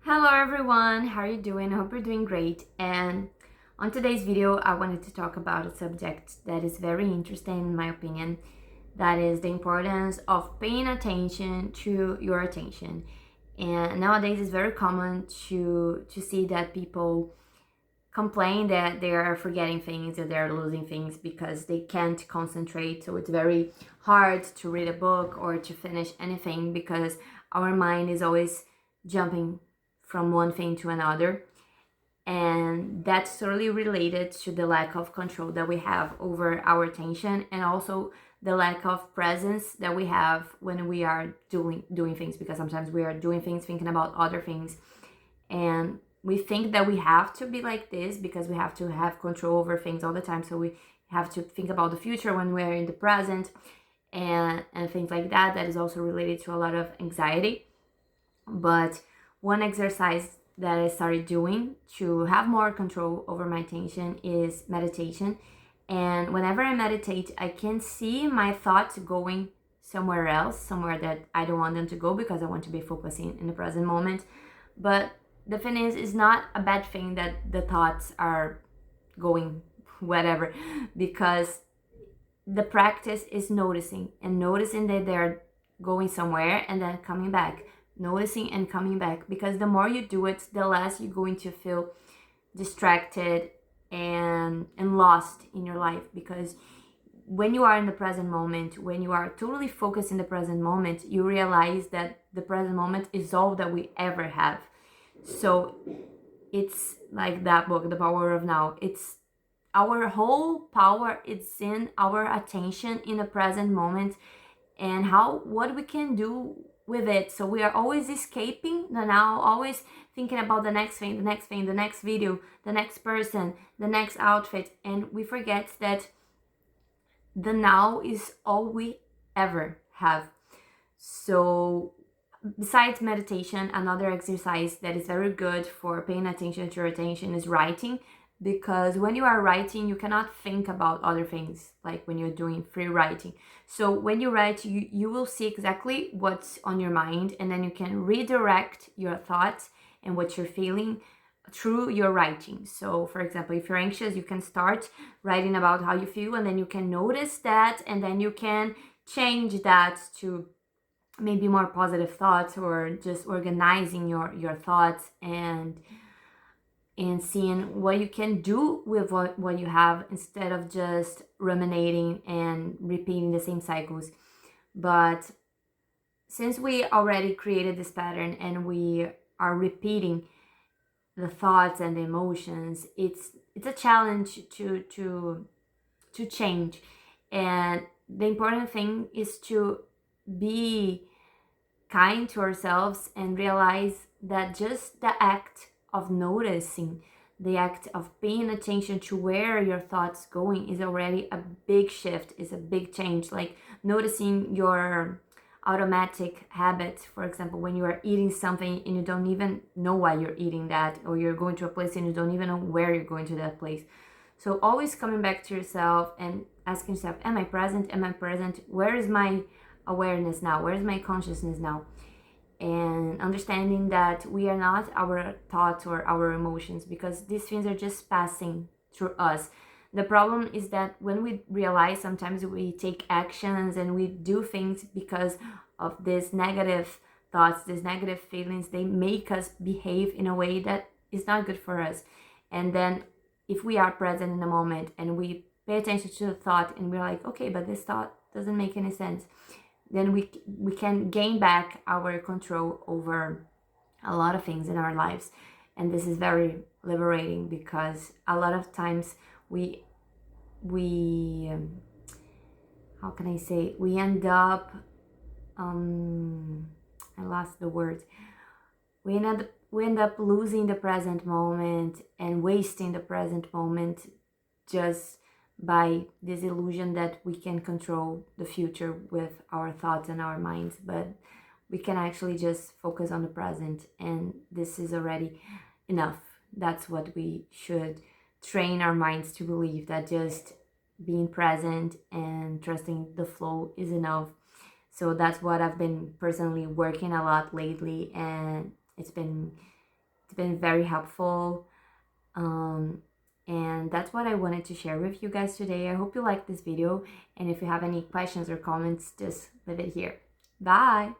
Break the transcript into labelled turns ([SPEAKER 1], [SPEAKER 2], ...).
[SPEAKER 1] Hello everyone, how are you doing? I hope you're doing great. And on today's video, I wanted to talk about a subject that is very interesting in my opinion. That is the importance of paying attention to your attention. And nowadays it's very common to see that people complain that they are forgetting things or they're losing things because they can't concentrate. So it's very hard to read a book or to finish anything because our mind is always jumping from one thing to another. And that's totally related to the lack of control that we have over our attention, and also the lack of presence that we have when we are doing things, because sometimes we are doing things thinking about other things, and we think that we have to be like this because we have to have control over things all the time. So we have to think about the future when we're in the present, and things like that. That is also related to a lot of anxiety. But one exercise that I started doing to have more control over my attention is meditation. And whenever I meditate, I can see my thoughts going somewhere else, somewhere that I don't want them to go because I want to be focusing in the present moment. But the thing is, it's not a bad thing that the thoughts are going whatever, because the practice is noticing and noticing that they're going somewhere and then coming back, noticing and coming back, because the more you do it, the less you're going to feel distracted and lost in your life. Because when you are in the present moment, when you are totally focused in the present moment, you realize that the present moment is all that we ever have. So it's like that book, The Power of Now. It's our whole power, it's in our attention in the present moment, and how what we can do with it. So we are always escaping the now, always thinking about the next thing, the next thing, the next video, the next person, the next outfit, and we forget that the now is all we ever have. So besides meditation, another exercise that is very good for paying attention to your attention is writing. Because when you are writing, you cannot think about other things like when you're doing free writing. So when you write, you will see exactly what's on your mind, and then you can redirect your thoughts and what you're feeling through your writing. So for example, if you're anxious, you can start writing about how you feel, and then you can notice that, and then you can change that to maybe more positive thoughts, or just organizing your thoughts and seeing what you can do with what you have, instead of just ruminating and repeating the same cycles. But since we already created this pattern and we are repeating the thoughts and the emotions, it's a challenge to change. And the important thing is to be kind to ourselves and realize that just the act of noticing, the act of paying attention to where your thoughts going, is already a big shift, is a big change. Like noticing your automatic habits, for example, when you are eating something and you don't even know why you're eating that, or you're going to a place and you don't even know where you're going to that place. So always coming back to yourself and asking yourself, am I present? Am I present? Where is my awareness now? Where is my consciousness now? And understanding that we are not our thoughts or our emotions, because these things are just passing through us. The problem is that when we realize, sometimes we take actions and we do things because of these negative thoughts, these negative feelings. They make us behave in a way that is not good for us. And then if we are present in the moment and we pay attention to the thought and we're like, okay, but this thought doesn't make any sense, then we can gain back our control over a lot of things in our lives. And this is very liberating, because a lot of times we how can I say, we end up I lost the word. We end up losing the present moment and wasting the present moment, just by this illusion that we can control the future with our thoughts and our minds. But we can actually just focus on the present, and this is already enough. That's what we should train our minds to believe, that just being present and trusting the flow is enough. So that's what I've been personally working a lot lately, and it's been It's been very helpful. And that's what I wanted to share with you guys today. I hope you liked this video, and if you have any questions or comments, just leave it here. Bye!